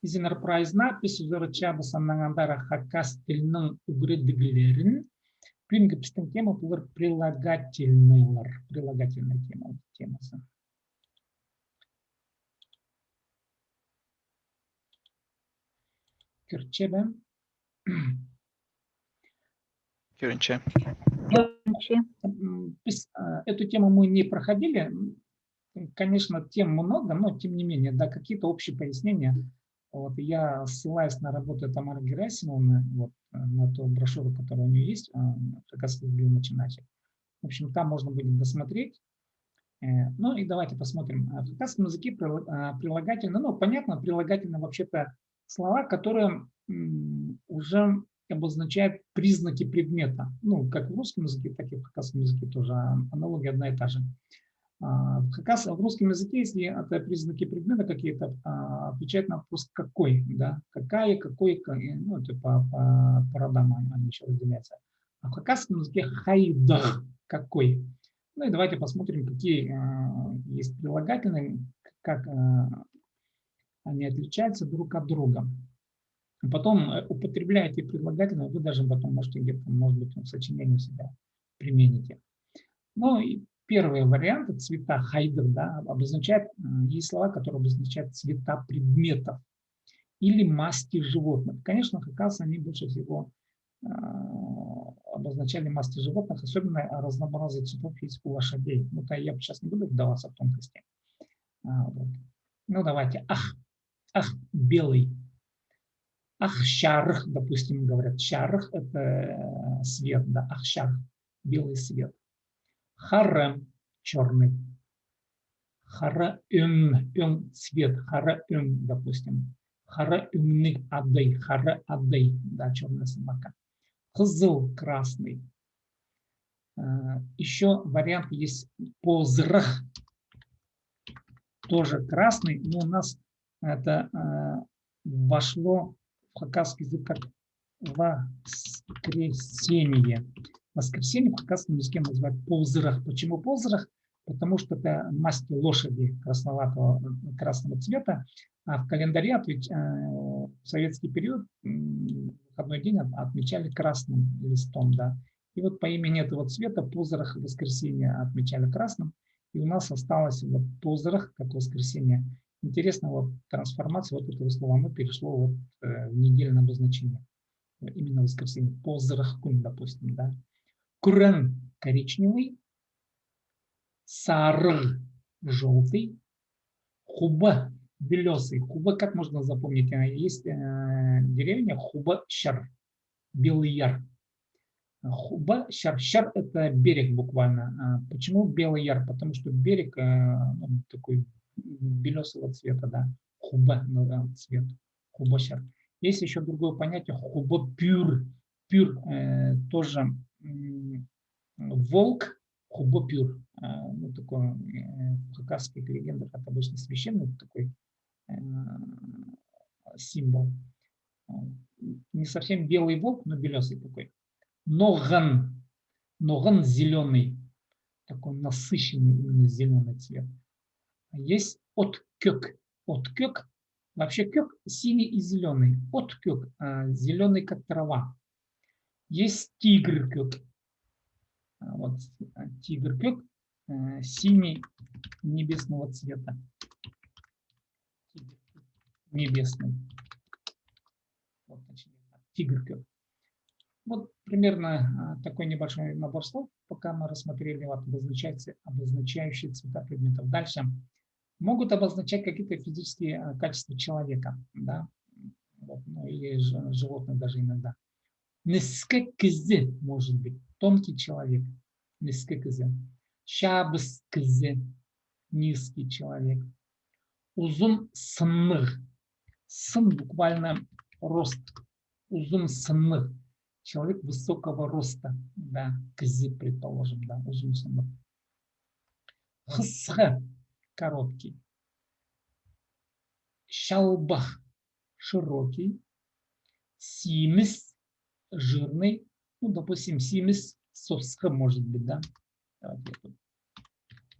Bizim enterprise'na biz üzerinde sananlara Хакас тілінің үгредігілерін принципиальная тема бұл прилагательная тема темасы. Кирчебе. Кирче. Эту тему мы не проходили. Конечно, тем много, но тем не менее, да, какие-то общие пояснения. Вот, я ссылаюсь на работу Тамары Герасимовны, вот, на ту брошюру, которая у нее есть, Хакасский для начинающих. В общем, там можно будет досмотреть. Ну и давайте посмотрим. В хакасском языке прилагательно, ну, понятно, прилагательно вообще-то слова, которые уже обозначают признаки предмета. Ну, как в русском языке, так и в хакасском языке тоже аналогия одна и та же. В русском языке, если это признаки предмета какие-то, отвечает на вопрос какой, да, какая, какой, ну, это по родам они еще разделяются. А в хакасском языке хайдах, какой. Ну и давайте посмотрим, какие есть прилагательные, как они отличаются друг от друга. Потом, употребляя эти прилагательные, вы даже потом можете где-то, может быть, в сочинении у себя примените. Ну и первый вариант, цвета хайдер, да, обозначает, есть слова, которые обозначают цвета предметов или масти животных. Конечно, хакасы, они больше всего обозначали масти животных, особенно разнообразие цветов есть у лошадей. Ну, я сейчас не буду вдаваться в тонкости. Вот. Ну, давайте. Ах, белый. Ах, шарх, допустим, говорят. Шарх – это свет, да, ах, шарх, белый свет. Харем – черный. Хараüm, цвет, хараüm, допустим. Хараümный адей, хараадей, да, черная собака. Кызыл, красный. Еще вариант есть позрах, тоже красный, но у нас это вошло в хакасский язык как воскресенье. Воскресенье в хакасском языке называют позрах. Почему позрах? Потому что это масть лошади красного цвета, а в календаре в советский период выходной день отмечали красным листом, да. И вот по имени этого цвета позрах воскресенье отмечали красным, и у нас осталось вот позрах как воскресенье. Интересно, вот трансформация вот этого слова мы перешло вот в недельное обозначение. Именно воскресенье. Позрах кун, допустим, да. Курен коричневый. Сар желтый, хуба белесый. Хуба как можно запомнить? Есть деревня Хуба-Щар, Белый Яр. Хуба-Щар, Щар это берег буквально. Почему Белый Яр? Потому что берег такой белесого цвета, да. Хуба цвет, Хуба-Щар. Есть еще другое понятие Хуба-Пюр. Пюр тоже волк. Хубопюр, ну, такой в хакасских легендах, это обычно священный такой символ. Не совсем белый волк, но белесый такой. Ноган. Ноган зеленый, такой насыщенный именно зеленый цвет. Есть откёк. Откёк, вообще кёк синий и зеленый. Откёк, зеленый как трава. Есть тигр-кёк. Вот тигр-кёк синий небесного цвета. Небесный. Вот, тигр-кёк. Вот примерно такой небольшой набор слов, пока мы рассмотрели вот, обозначающие цвета предметов. Дальше. Могут обозначать какие-то физические качества человека, да? Вот, ну, или животных даже иногда. Нескекзе может быть. Тонкий человек. Нескекзе. Шабскзе. Низкий человек. Узун сынных. Сын буквально рост. Узун сынных. Человек высокого роста. Да, кзи, предположим, да, узун сынных. Хысха. Короткий. Шалбах. Широкий. Симис. Жирный. Ну, допустим, симис сосха может быть, да. Давайте тут.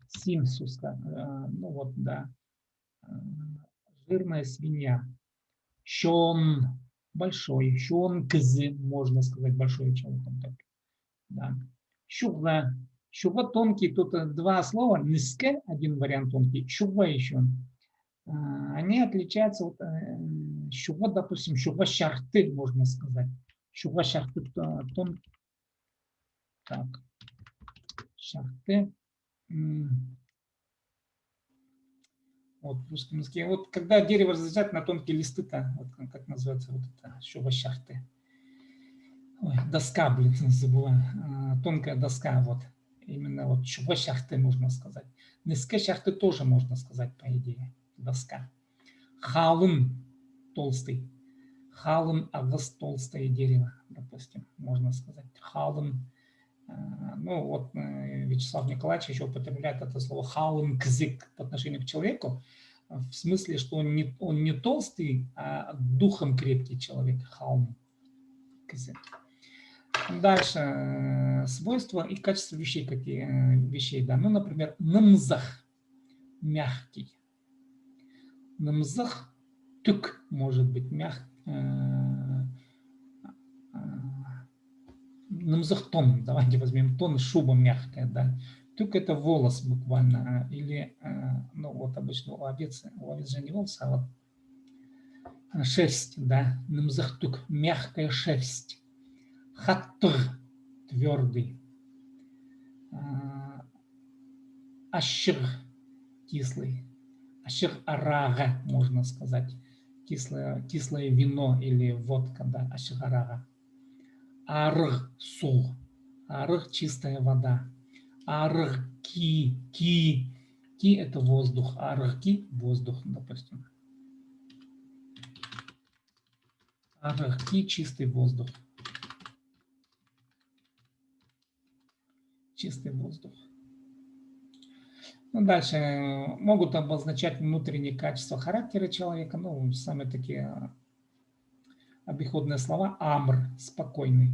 Симсуска. Ну вот, да. Жирная свинья. Щон большой. Щон кызы, можно сказать, большой человек. Да. Щуга. Щуга тонкий. Тут два слова. Ниске, один вариант тонкий. Щуга еще. Они отличаются. Вот, щуга, допустим, щуга шарты, можно сказать. Щуга шарты тон. Так. Шарты. Вот в русском языке. Вот когда дерево разрезать на тонкие листы-то, вот как называется вот это, щуга шарты. Ой, доска, блин, забыла. Тонкая доска, вот. Именно вот щуга шарты, можно сказать. Ниске шарты тоже можно сказать, по идее. Доска. Халын толстый. Халын агыс толстое дерево, допустим, можно сказать. Халын. Ну вот Вячеслав Николаевич еще употребляет это слово халын кзик по отношению к человеку. В смысле, что он не толстый, а духом крепкий человек. Халын кзик. Дальше. Свойства и качества вещей. Какие вещей, да. Ну, например, намзах. Мягкий. Намзах. Тюк может быть мягкий. Намзах тон. Давайте возьмем тон. Шуба мягкая, да. Тюк это волос буквально. Или, ну вот обычно у овец же не волос, а вот шерсть, да. Намзах тюк. Мягкая шерсть. Хаттр. Твердый. Ашир. Кислый. Ашир арага, можно сказать. Кислое вино или водка, да. Ашир арага. Арг су. Арг чистая вода. Арг ки. Ки это воздух. Арг ки воздух, допустим. Арг ки чистый воздух. Чистый воздух. Ну, дальше могут обозначать внутренние качества характера человека. Ну, самые такие обиходные слова. Амр, спокойный.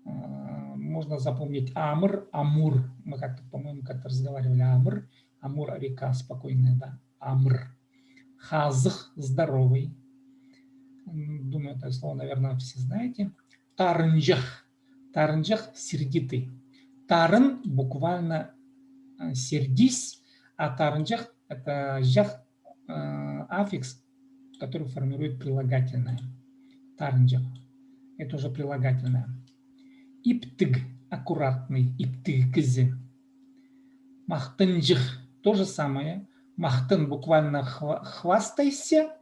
Можно запомнить Амр, Амур. Мы как-то, по-моему, как-то разговаривали. Амр, Амур, река спокойная, да. Амр. Хазх, здоровый. Думаю, это слово, наверное, все знаете. Тарнджах. Тарнджах, сердитый. Тарн буквально сердись. А тарнджах – это жах, аффикс, который формирует прилагательное. Тарнджах – это уже прилагательное. Иптыг – аккуратный, иптыгзи. Махтынджих – то же самое. Махтын буквально хвастайся.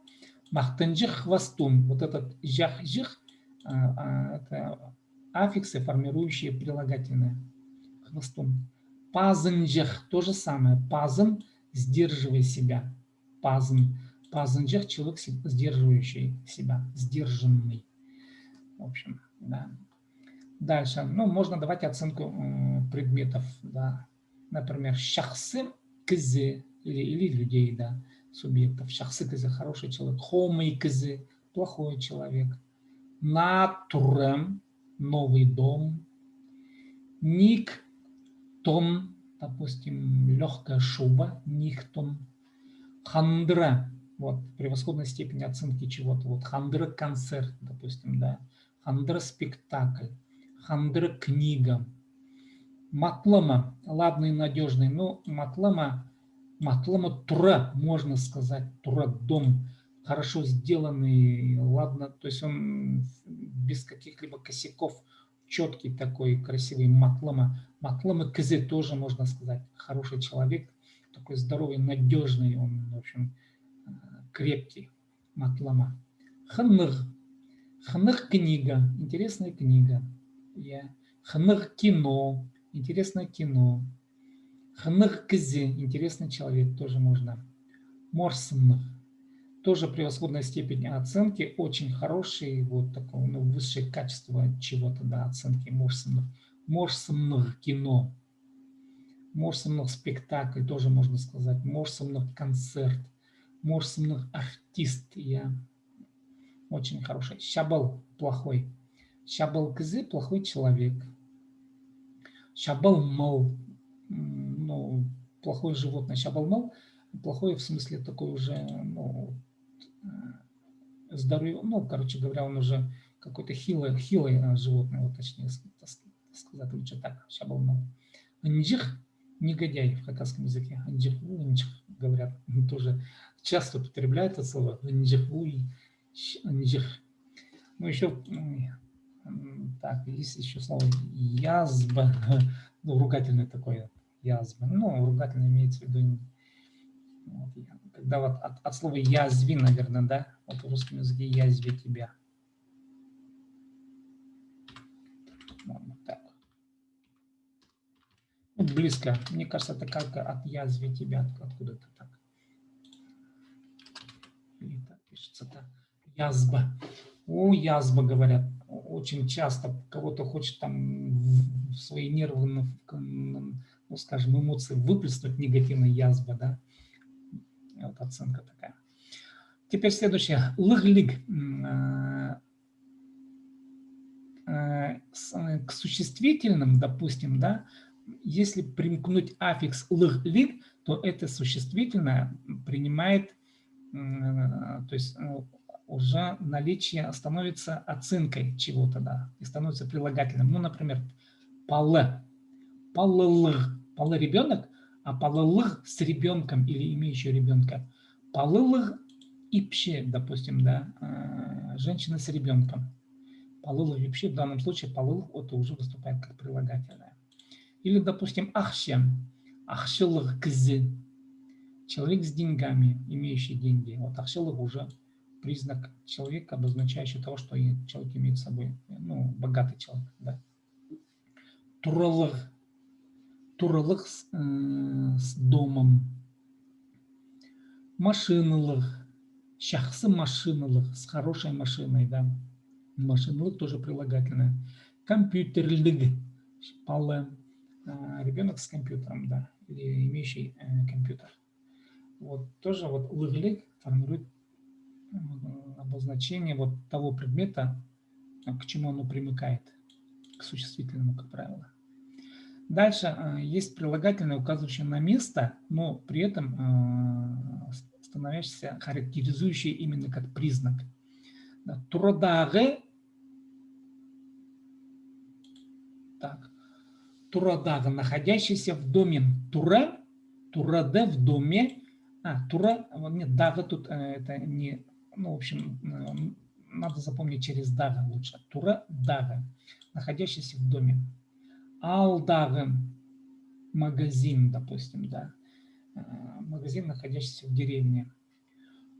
Махтынджих – хвостун. Вот этот жах-жих – это аффиксы, формирующие прилагательное. Хвостун. Пазынджих – то же самое. Пазын – сдерживай себя. Пазын. Пазынджих – человек, сдерживающий себя. Сдержанный. В общем, да. Дальше. Ну, можно давать оценку предметов. Да. Например, шахсы кызы или людей, да, субъектов. Шахсы кызы – хороший человек. Хомый кызы – плохой человек. Натурем – новый дом. Ник тон, допустим, легкая шуба, нихтон. Хандра, вот, превосходной степени оценки чего-то. Вот хандра концерт, допустим, да. Хандра спектакль. Хандра книга. Матлама, ладный и надежный. Ну, матлама тура, можно сказать, тура дом. Хорошо сделанный, ладно, то есть он без каких-либо косяков, четкий такой, красивый матлама. Матлама кызе тоже можно сказать. Хороший человек, такой здоровый, надежный, он, в общем, крепкий. Матлама. Ханныг. Ханныг книга. Интересная книга. Ханныг кино. Интересное кино. Ханныг кызе. Интересный человек. Тоже можно. Морсынныг. Тоже превосходная степень оценки. Очень хороший. Вот такое, ну, высшее качество чего-то, да, оценки. Морсынныг. Морсынныг кино. Морсынныг спектакль. Тоже можно сказать. Морсынныг концерт. Морсынныг артист. Очень хороший. Шабал плохой. Шабал кызы плохой человек. Шабал мал, ну, плохое животное. Шабал мал плохое в смысле такой уже, ну, здоровье, ну, короче говоря, он уже какой-то хилое животное, вот точнее сказать лучше так, шабалнов. Нджих – негодяй в хакасском языке. Нджих говорят, тоже часто употребляют это слово. Нджих. Ну, еще, так, есть еще слово язба, ну, ругательное такое, язба. Ну, ругательное имеется в виду, вот, когда вот от слова язви, наверное, да, вот в русском языке язви тебя. Вот так. Ну, близко. Мне кажется, это как от язви тебя, откуда-то так. Или так пишется так. Язба. О, язба, говорят. Очень часто кого-то хочет там в свои нервы, ну, скажем, эмоции выплеснуть негативно, язба, да. Вот оценка такая. Теперь следующее. Лыглиг. К существительным, допустим, да, если примкнуть аффикс лыглиг, то это существительное принимает, то есть уже наличие становится оценкой чего-то, да, и становится прилагательным. Ну, например, палы, палылых, палы ребенок, а палылых с ребенком или имеющий ребенка. Палылых ипще, допустим, да, женщина с ребенком. Палылых ипще, в данном случае палылых это уже выступает как прилагательное. Или, допустим, ахщем, ахщылых кзы, человек с деньгами, имеющий деньги. Вот ахщылых уже признак человека, обозначающий того, что человек имеет с собой, ну, богатый человек, да. Туралых, туралых с домом. Машинылых, шахсы машинылых, с хорошей машиной, да. Машинылых тоже прилагательное. Компьютерлыг, палы, ребенок с компьютером, да, или имеющий компьютер. Вот тоже вот лыглик формирует обозначение вот того предмета, к чему оно примыкает, к существительному, как правило. Дальше есть прилагательное, указывающее на место, но при этом становящееся характеризующее именно как признак. Турадагы, так, турадага, находящийся в доме. Тура, тураде в доме. Тура, нет, дага тут это не, ну, в общем, надо запомнить через дага лучше. Тура, дага, находящийся в доме. Алдага, магазин, допустим, да. Магазин, находящийся в деревне.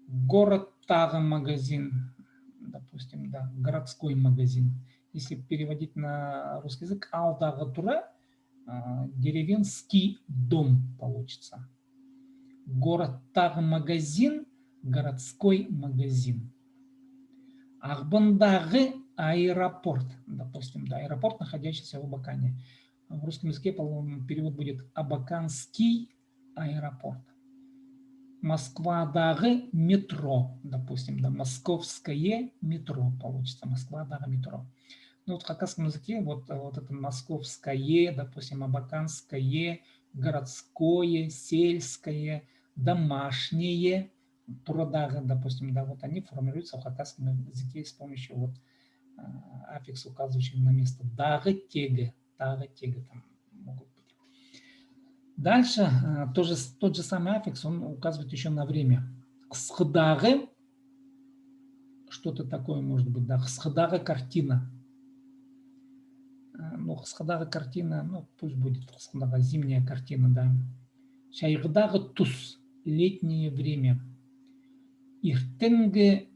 Город тага магазин, допустим, да, городской магазин. Если переводить на русский язык, алдага тура, деревенский дом получится. Город тага магазин, городской магазин. Ахбандагы аэропорт, допустим, да, аэропорт, находящийся в Абакане. В русском языке, по-моему, перевод будет Абаканский аэропорт. Москвадагы метро, допустим, да, московское метро получится, Москвадагы метро. Ну, вот в хакасском языке вот это московское, допустим, абаканское, городское, сельское, домашнее, турадага, допустим, да, вот они формируются в хакасском языке с помощью вот аффикса, указывающего на место. Дага, тега там могут быть. Дальше тот же самый аффикс, он указывает еще на время. Схдагы, что-то такое может быть, да, схдага картина. Ну, схдага картина, ну, пусть будет схдага зимняя картина, да. Шайгдага туз, летнее время. Иртенге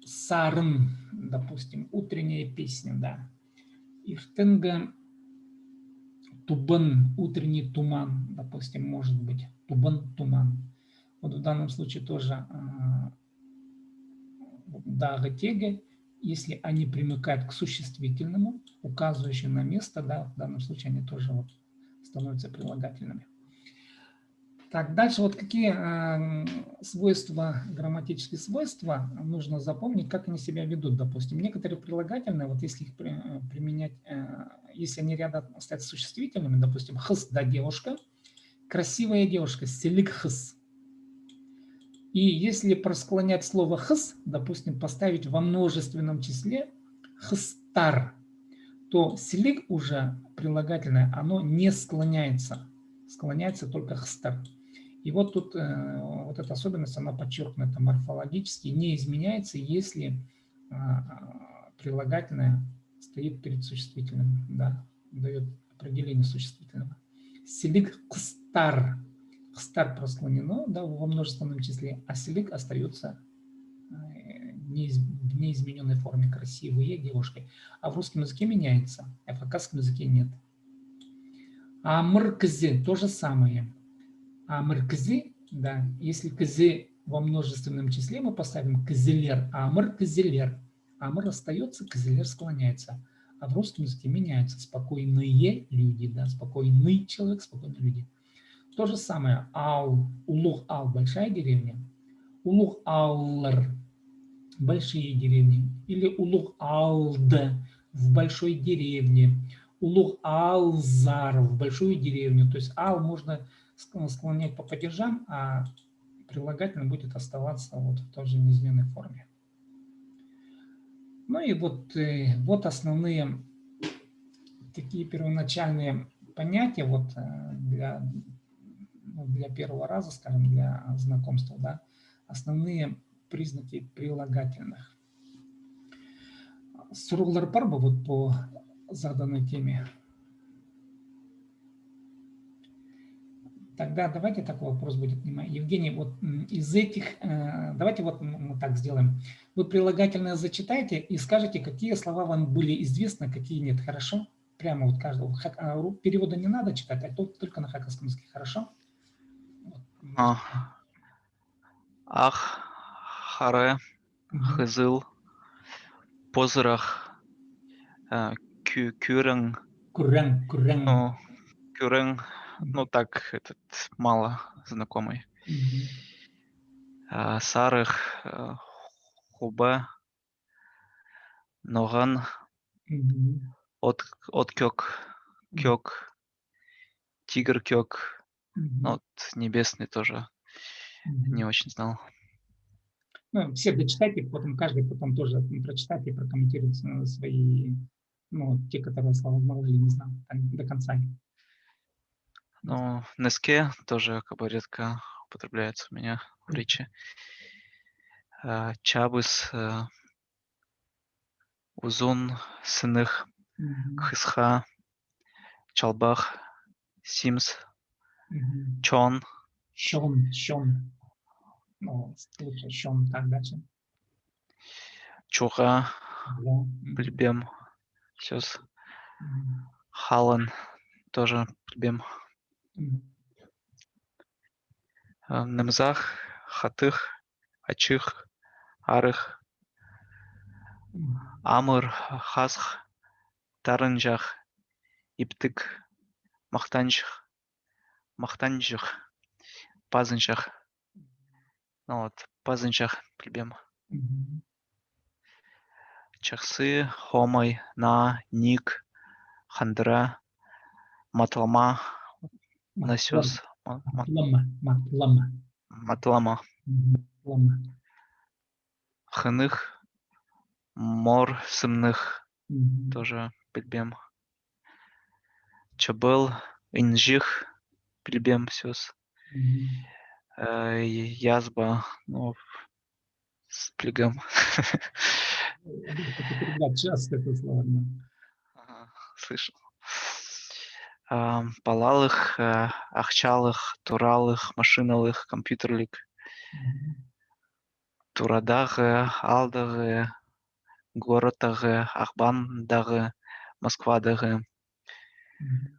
сарын, допустим, утренняя песня, да. Иртенге тубан, утренний туман, допустим, может быть. Тубан, туман. Вот в данном случае тоже дага, тега, если они примыкают к существительному, указывающему на место, да, в данном случае они тоже вот становятся прилагательными. Так, дальше вот какие свойства, грамматические свойства нужно запомнить, как они себя ведут. Допустим, некоторые прилагательные, вот если их применять, если они рядом стоят с существительными, допустим, хыс, да, девушка, красивая девушка, селик хыс. И если просклонять слово хс, допустим, поставить во множественном числе хстар, то слиг уже прилагательное, оно не склоняется. Склоняется только хстар. И вот тут вот эта особенность, она подчеркнута морфологически, не изменяется, если прилагательное стоит перед существительным, да, дает определение существительного. Селик кстар. Кстар просклонено, да, во множественном числе, а селик остается в неизмененной форме, красивые девушки. А в русском языке меняется, а в хакасском языке нет. А мркзи то же самое. А мркзи, да, если кзи во множественном числе мы поставим кзелер, а амр кзелер. Амр остается, кзелер склоняется. А в русском языке меняется спокойные люди, да, спокойный человек, спокойные люди. То же самое. Ал, улух ал, большая деревня. Улух аллар, большие деревни. Или улух алд, в большой деревне. Улух алзар, в большую деревню. То есть ал можно склонять по падежам, а прилагательное будет оставаться вот в той же неизменной форме. Ну и вот основные такие первоначальные понятия вот для первого раза, скажем, для знакомства, да, основные признаки прилагательных. Сурулар Парба вот по заданной теме. Тогда давайте такой вопрос будет. Евгений, вот из этих, давайте вот мы так сделаем. Вы прилагательное зачитайте и скажете, какие слова вам были известны, какие нет. Хорошо? Прямо вот каждого. Перевода не надо читать, а только на хакасском языке. Хорошо? Ах, харе, хызыл, позрах, кюрен, ну, кюрен, ну так, этот мало знакомый. Сарых, хубе, ноган, откёк, кёк, тигр кёк, ну, вот небесный тоже не очень знал. Ну, все дочитайте, потом каждый потом тоже прочитает и прокомментирует свои, ну, те, которые слова знал или не знал до конца. Ну, неске тоже как бы редко употребляется у меня в речи. Чабыс, узун, сыных, хысха, чалбах, симс, чон. Щон. Ну, лучше щон, так дальше. Чуга, плебем, сёс. Халан, тоже плебем. Немзах, хатых, ачих, арых, амыр, хасх, тарынжах, иптык, мақтанжых, пазынжах. Ну вот, пазынжах плебем. Чахсы, хомай, на, ник, хандра, матлама, насёс, матлама. Хыных, мор, сымных, тоже плебем. Чабыл, инжих, плебем, сёс. Язба, ну, с плегом. Часто это слово. Слышал. Палалых, ахчалых, туралых, машиналых, компьютерлик. Турадагы, алдагы, городагы, ахбандагы, Москвадагы,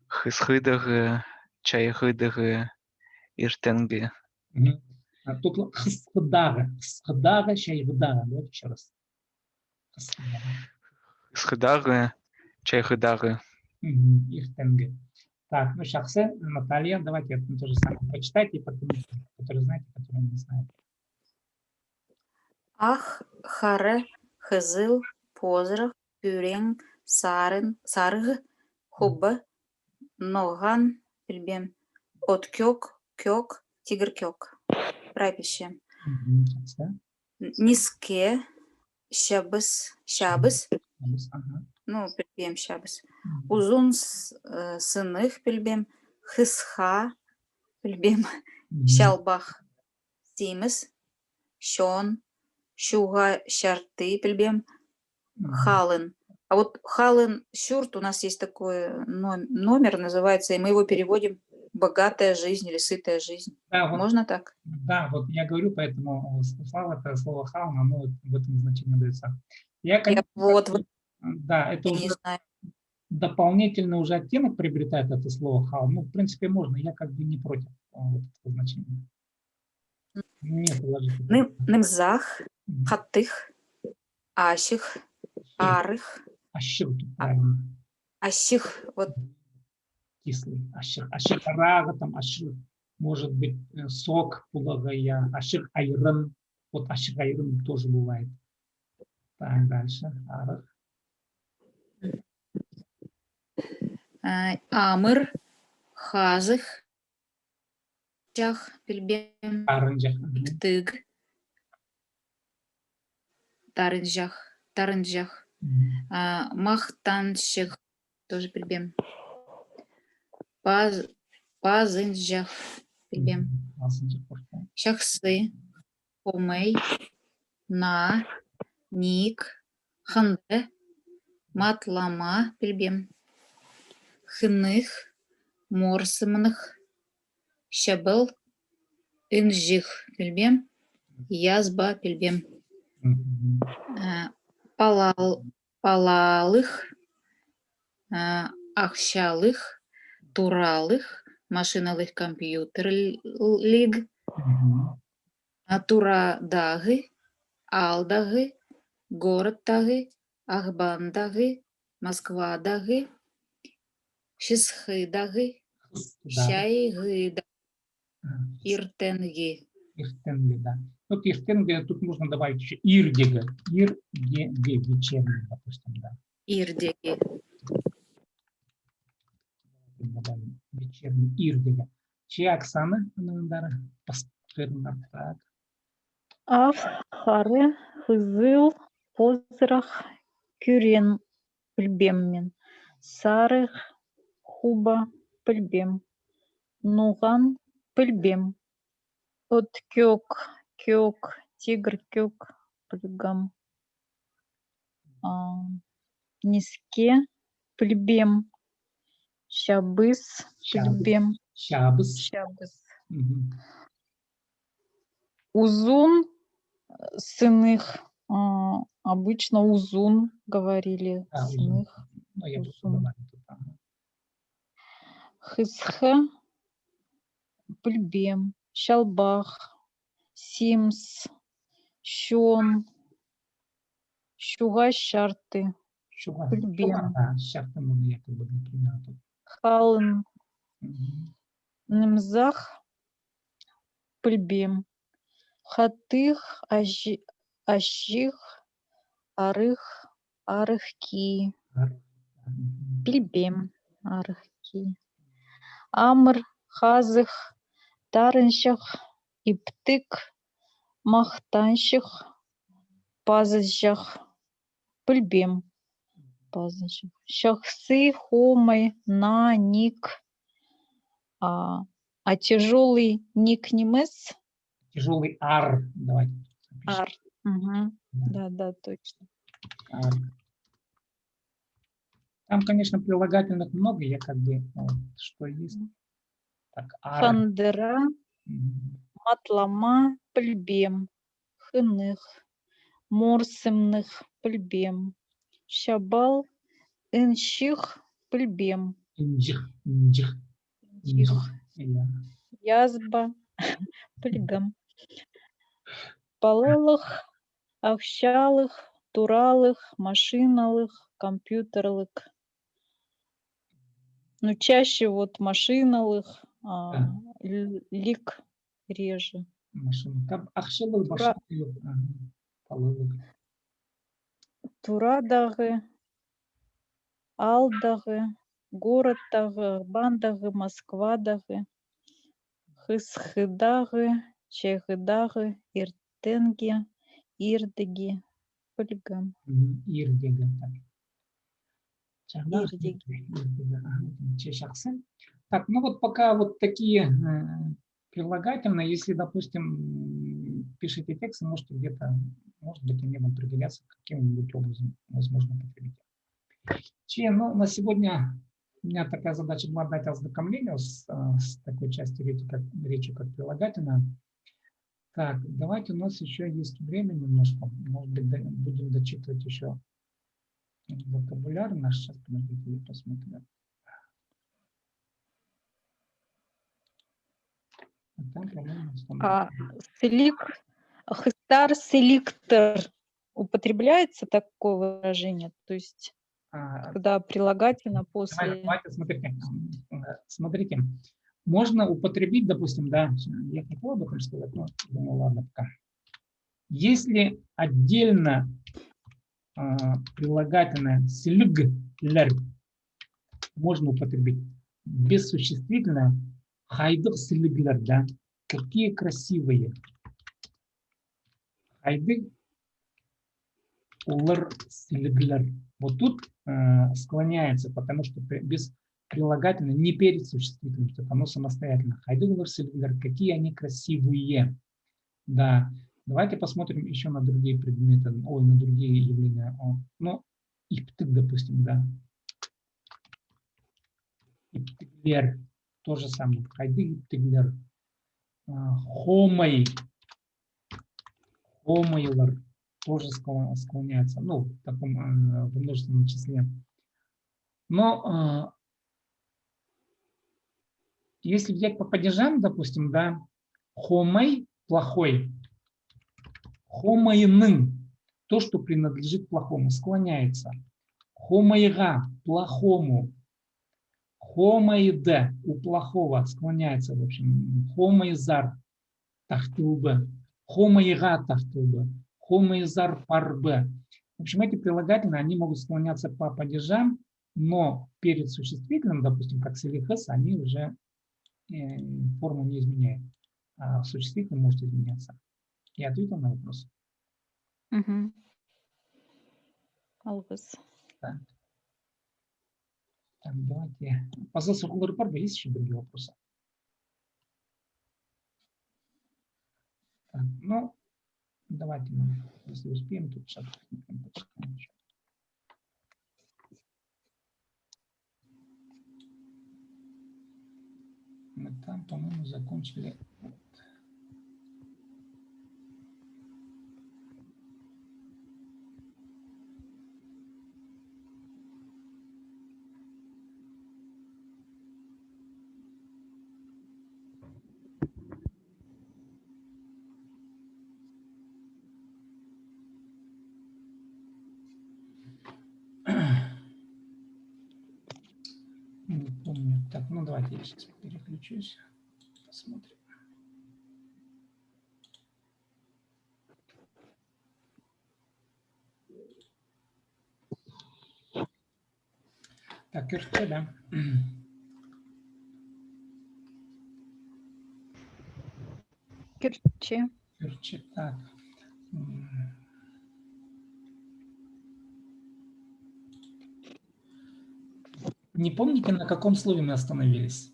хысхыдагы, чайхыдагы, иртенги. А тут хсхдага, чайгдага. Давайте еще раз. Хысхыдагы, чайхыдагы. Иртенги. Так, ну шахсе, Наталья, давайте это то же самое прочитайте, и потом, которые знаете, которые не знаете. Ах, харе, хызыл, позрах, күрең, сарыгы, хубы, ноган, билбем, откёк, кёк, тигр кёк. Прайпище. Жақсы. Ниске, шабыс, Ага. ну, білбем шабыс. Uzun сыных білбем, хысха білбем, шалбах дейміз, шон, шуға шарты білбем, халын. А вот халын шурт, у нас есть такой номер, называется, и мы его переводим «богатая жизнь» или «сытая жизнь». Да, вот, Можно так? да, вот я говорю, поэтому слава, это слово хаун, оно в этом значении дается. Я, конечно, да, это я уже не знаю. дополнительный уже оттенок приобретает это слово хаун. Ну, в принципе, можно, я как бы не против вот этого значения. Нет, Нымзах, хаттых, аших, арых. Ащир тут правильно. Ащих, вот. Кислый. Ащир рага, там ащир, может быть, сок, пулагая, ащир айрын. Вот ащир айрын тоже бывает. Так, дальше. Арых. Амыр, хазых, чах, пельбем, Арынжах. тыг, тарынжах, махтанших, тоже пельбем, пазынжах, пельбем, шахсы, помей, на, ник, ханде, матлама, пельбем, хных, морсымных, шабыл, инжих, пельбем, язба, пельбем. Палалых, ахшалых, туралых, машиналых компьютерлиг, турадагы, алдагы, городтагы, ахбандагы, москвадагы, шисхыдагы, шайгыдагы, иртенги. Иртенги, да. Вот иртенги, тут нужно добавить еще ирдега. Ирдеги, вечерний, допустим, да. Ирдеги. Добавим вечерний ирдега. Чья Оксана? Так. Ав, харе, хызыл, позрах, кюрен, пілбеммен. Сарых, хуба, пілбем. Нуған, пілбем. От кёк, тигр кёк, пілгам. Ниске, пілбем. Шабыс, пілбем. Шабыс. Узун, сыных, обычно узун говорили, сыных. Хысхы, пілбем, шалбах, симс, щон, шуга шарты, пілбем. Шарты можно якобы, например, тут. Халын, нымзах, пілбем. Хатых, ащих, арых, арыхки, пілбем, арыхки. Амр, хазых, тарыншах, иптык, мақтаншых, пазыжах, пілбем, пазыжах. Шахсы, хомай, на, ник, а тяжелый ник немес. Тяжелый ар, давайте. Ар, угу. Да, точно. Ар. Там, конечно, прилагательных много, я как бы, вот, что есть. Так, ар. Хандера, матлама, пілбем, хыных, морсымных, пілбем. Шабал, инших, пілбем. Инжих. Язба, пілгам. Палалых, ахшалых, туралых, машиналых, компьютерлых. Ну, чаще вот машиналых, лик реже. Ахшалых, палалых. Турадагы, алдагы, городтагы, бандагы, москвадагы, хысхыдагы, Чегдагы, Иртенги, Ирдеги, Полигам. Ирдега. Ирдеги. Так, ну вот пока вот такие прилагательные, если, допустим, пишите текст, можете где-то, может быть, они вам пригодятся каким-нибудь образом, возможно, потребить. Ну, на сегодня у меня такая задача была дать ознакомление с такой частью речи, как прилагательная. Так, давайте, у нас еще есть время немножко, может быть, будем дочитывать еще вокабуляр наш. Сейчас, подождите, я посмотрю. Хистар селиктор употребляется такое выражение, то есть когда прилагательно после. Давайте, смотрите, можно употребить, допустим, да, я хотел об этом сказать, но думаю, ладно, пока. Если отдельно прилагательное слюглер можно употребить без существительного, хайдыр слюглер, да, какие красивые. Хайдыр улар слюглер. Вот тут склоняется, потому что без прилагательного не перед существительным, оно самостоятельно. Хайдыр улар слюглер, какие они красивые. Да. Давайте посмотрим еще на другие предметы, на другие явления. Ну, иптык, допустим, да. Иптыклер, то же самое. Хайды иптыклер. Хомай. Хомайлар тоже склоняется. Ну, в таком множественном числе. Но если взять по падежам, допустим, да, хомай плохой. Хомайнын, то, что принадлежит плохому, склоняется. Хомайга, плохому. Хомайде, у плохого, склоняется, в общем. Хомайзар, тахтылбы. Хомайга, тахтылбы. Хомайзар, парбы. В общем, эти прилагательные, они могут склоняться по падежам, но перед существительным, допустим, как селихес, они уже форму не изменяют. А существительным может изменяться. Я ответил на вопрос. Угу. Алгыс. Так, давайте. По засуху Ларпарга есть еще другие вопросы? Так, ну, давайте мы, если успеем, тут сейчас почитаем еще. Мы там, по-моему, закончили. Не помню. Так, ну давайте я сейчас переключусь. Посмотрим. Так, Кирче, да. Кирче. Кирче, так. Не помните, на каком слове мы остановились?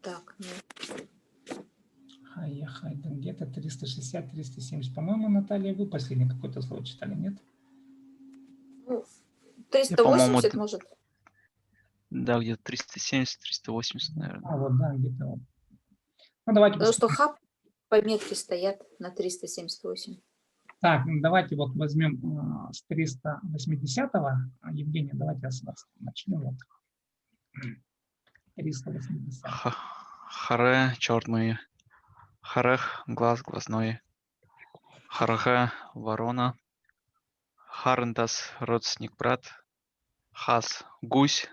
Так, нет. Где-то 360-370. По-моему, Наталья, вы последнее какое-то слово читали, нет? Ну, 380, может. Да, где-то 370-380, наверное. А, вот, да, где-то вот. Ну, давайте Потому что хаб пометки стоят на 378. Так, давайте вот возьмем с 380-го. Евгений, давайте с вас начнем. Вот. 380. Харе, черный. Харех, глаз, глазной. Харха, ворона. Харндас, родственник, брат. Хас, гусь.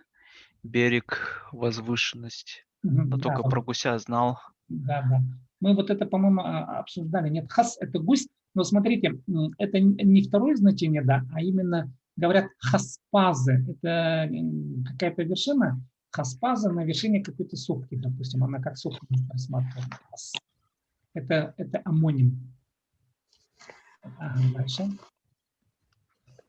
Берег, возвышенность. Но Да, только про гуся знал. Да. Мы вот это, по-моему, обсуждали. Нет, хас – это гусь. Но смотрите, это не второе значение, да, а именно говорят хаспазы. Это какая-то вершина. Хаспаза на вершине какой-то сопки, допустим. Она как сопка рассматривается. Это амоним. Ага, дальше.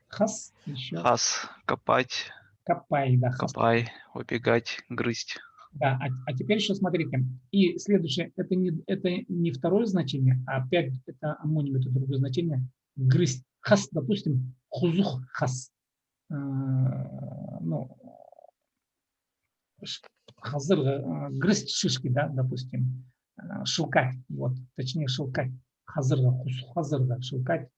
Хас еще. Хас, копать, Копай, да. Хас. копай, убегать, грызть. Да, а теперь еще смотрите. И следующее, это не второе значение, а опять это амоним, это другое значение. Грызть. Хас, допустим, хузух хас. Ну, хазыр, грызть шишки, да, допустим. Шелкать, вот, точнее шелкать. Хазырга, хузух хазырга, шелкать,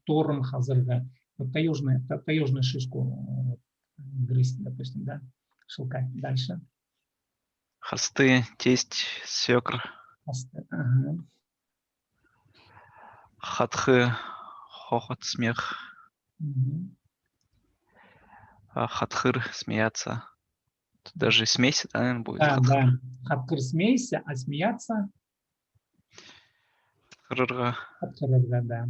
торм хазырга. Вот таежную шишку грызть, допустим, да, шелкать. Дальше. Хосты, тесть, свекр. Ага. Хатхы, хохот, смех. Угу. Хатхыр, смеяться. Тут даже смесь, да, наверное, будет. Да, Хатхыр. да. Хатхыр смейся, а смеяться. Хатхырга. Хатхыр, да.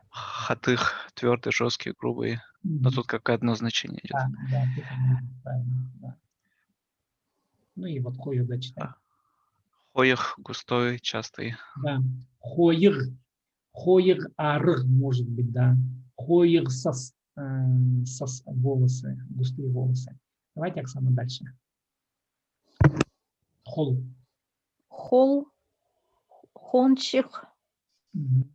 Хатых, твердый, жесткий, грубый. Но тут как одно значение идет. Да, правильно, да. Ну и вот хою дочитать. Хоях, густой, частый. Да. Хоих арх может быть, да. Хоих сос волосы, густые волосы. Давайте, Оксана, дальше. Хол. Хол, хончих, Угу.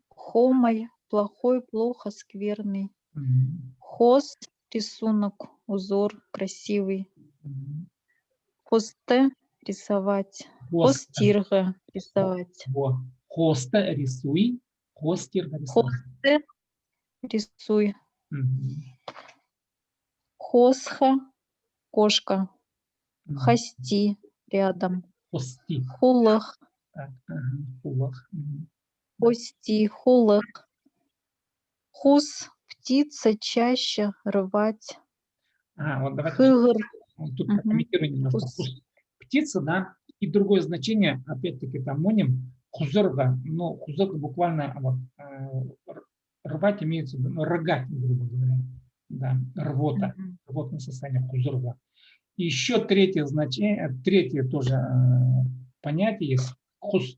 хомай, плохой, плохо, скверный. Угу. Хост, рисунок, узор красивый. Угу. Хосте, рисовать. Хостирга, рисовать. Хоста рисуй, хостирга рисуй. Хосте, рисуй. Угу. Хосха, кошка. Угу. Хости, рядом. Хости. Хулах, Так, ага. Хулах. Угу. хости, хулах. Хус, птица, чаще, рвать. Вот давайте. Хыгр. Тут прокомментирую немножко. Птица, да, и другое значение, опять-таки, это амоним, хузырга, но хузырга буквально вот, рвать имеется в виду, рогать, грубо говоря, да, рвота, рвотное состояние, хузырга. И еще третье значение, третье тоже понятие есть, хус,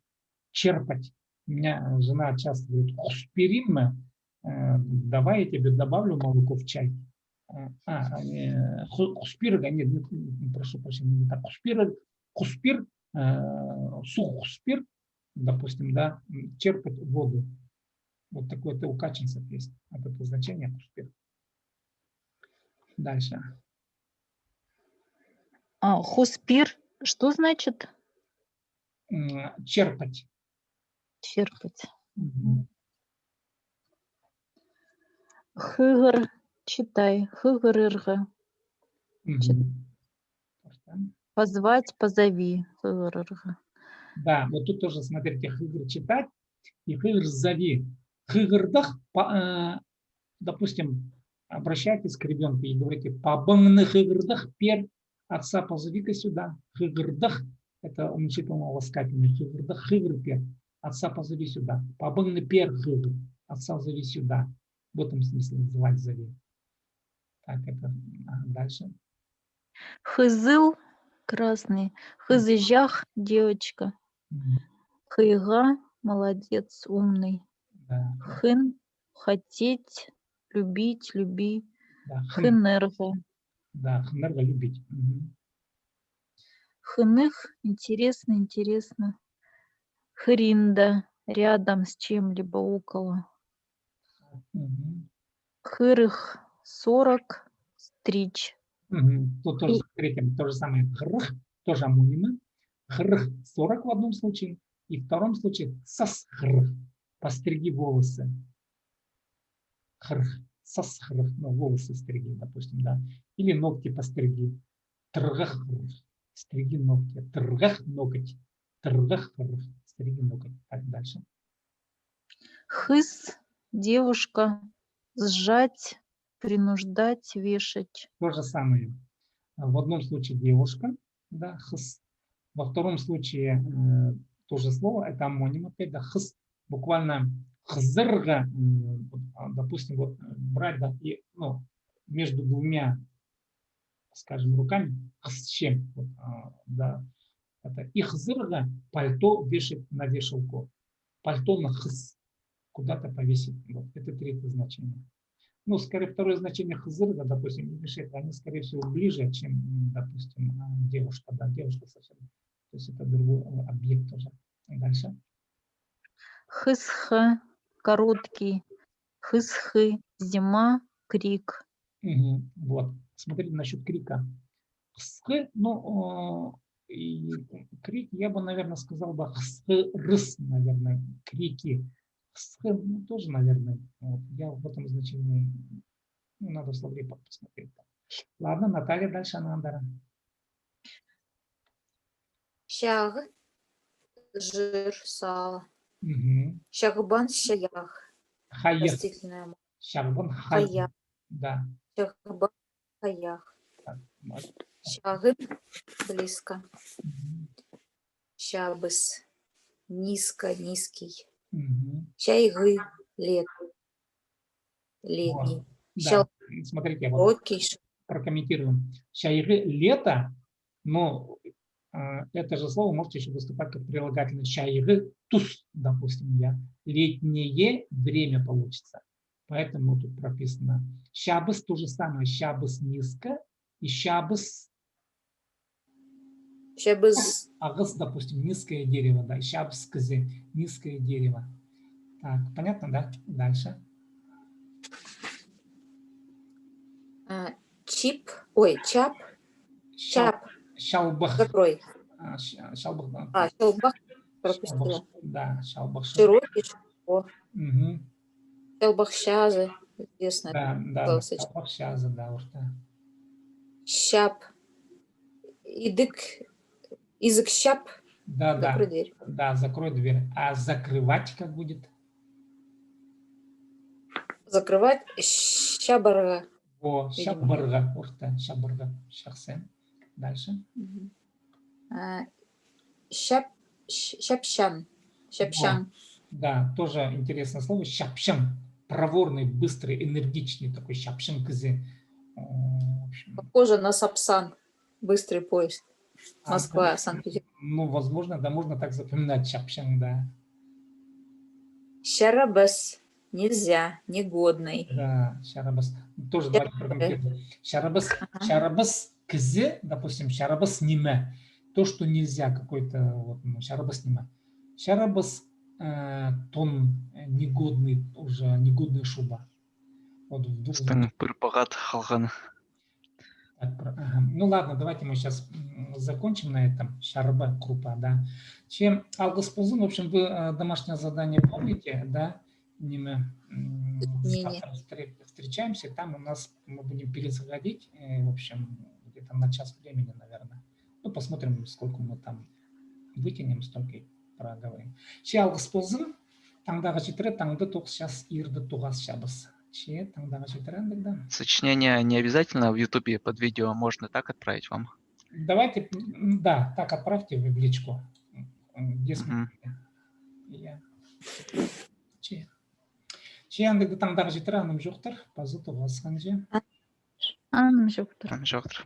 черпать. У меня жена часто говорит, хуспирим, давай я тебе добавлю молоко в чай. Хуспирга, нет, прошу прощения, не так. Хуспир, сухспир, допустим, да, черпать воду. Вот такое-то у каченцев есть. Это значение хуспир. Дальше. Хуспир, что значит? Черпать. Черпать. Угу. Хыгр, читай. Хыгрырга. Угу. Позвать, позови. Хыгрырга. Да, вот тут тоже, смотрите, хыгр читать и хыгр зови. Хыгрдах, допустим, обращайтесь к ребенку и говорите, пабанны хыгрдах, пер, отца позови-ка сюда. Хыгрдах, это уменьшительно-ласкательный. Хыгрдах, хыгр пер, отца позови сюда. Пабанны пер хыгр, отца зови сюда. В этом смысле называть зови. Так, это дальше. Хызыл, красный. Хызыжах, девочка. Хыга, молодец, умный. Да. Хын, хотеть, любить, люби. Да. Хынерга. Да, хынерга, любить. Угу. Хыных, интересно, интересно. Хринда, рядом с чем-либо, около. Угу. Хырых, 40, стричь. Угу. Тут тоже смотрите, то же самое. Хрых, тоже амонимы. Хрых 40 в одном случае. И в втором случае сасхрых. Постриги волосы. Хрых. Сасхрых. Ну, волосы стриги, допустим, да. Или ногти постриги. Тргах. Стриги ногти. Тргах ноготь. Тргах. Стриги ноготь. Так, дальше. Хыс, девушка. Сжать, принуждать, вешать. То же самое. В одном случае девушка, да, хыс. Во втором случае то же слово, это амоним опять, да, хыс. Буквально Хзырга, допустим, вот брать, да, и, ну, между двумя, скажем, руками, с чем, вот, да, это ихзырга, пальто вешать на вешалку, пальто на хз, куда-то повесить. Вот, это третье значение. Ну, скорее, второе значение хзырга, допустим, и вешать, они, скорее всего, ближе, чем, допустим, девушка, да, девушка совсем. То есть это другой объект уже. Дальше. Хысхы, короткий. Хысхы, зима, крик. Вот. Смотрите насчет крика. Хсхы, ну, и крик, я бы, наверное, сказал бы рыс, наверное, крики. Хсхы, ну, тоже, наверное, вот, я в этом значении, ну, надо в словаре посмотреть. Ладно, Наталья, дальше Анандара. Шаг, жир, сало. Угу. Шагбан, шаях. Хаях. Растительное масло. Шагбан Хаях. хаях. Да. Шагбан, хаях. Так, вот. Шагы, близко. Мгм. Шабыс, низко, низкий. Мгм. Чайгы, лет, Вот. летний. Да, смотрите, вот Широкий, прокомментируем. Шайры лето, но это же слово может еще выступать как прилагательное. Шайры туз, допустим, я. Летнее время получится. Поэтому тут прописано. Шабыс то же самое. Шабыс низко и шабыс шабыз, агыс, допустим, низкое дерево. Да, шабыс кызе, низкое дерево. Так, понятно, да? Дальше. чип, ой, чап, чап, Шалбах. закрой. Шалбах, да. Шелбах Шалбах, пропустила. да, шалбах. Широкий, широко. Угу. Шелбахшазы, известное Да, да, да. словосочетание. Шалбах шазы, да, уж да. Щап, идык, язык щап, Да, закрой да. дверь. Да, закрой дверь. А закрывать как будет? Закрывать, щабарга. О, Видимо. шабарга. Ух ты, шабарга. Шахсен. Дальше. Щапщан, щапщан. Да, тоже интересное слово. Шапшан. Проворный, быстрый, энергичный такой шапшан кызы. В общем, Похоже на Сапсан, быстрый поезд. Москва, ну, Санкт-Петербург. ну, возможно, да, можно так запоминать шапшан, да. Щарабас, нельзя, негодный. Да, шарабас. Тоже давайте прокомментируем. Шарабас кзе, допустим, шарабас ниме. То, что нельзя, какой-то вот, ну, шарабас ниме. Шарабас тон негодный, уже негодная шуба. Вот в двух Стың пырпағат халған. ага. Ну ладно, давайте мы сейчас закончим на этом. Шарба, крупа, да. Чем алгоспозун, в общем, вы домашнее задание помните, да? Мы завтра встречаемся, там у нас мы будем перезаходить, в общем, где-то на час времени, наверное. Ну, посмотрим, сколько мы там вытянем, столько и проговорим. Че алгоспозун, таңдағы жетірі, таңды тоқсас, ирді туғас шабыс. Че таңдағы жетірі, да? Сочинение не обязательно в Ютубе под видео, можно так отправить вам. Давайте, да, так отправьте в личку. Где смотрите? Я. Че андыгды таңдағы жетірі, аным жоқтыр. Пазы туғас қанже. Аным жоқтыр. Жоқтыр.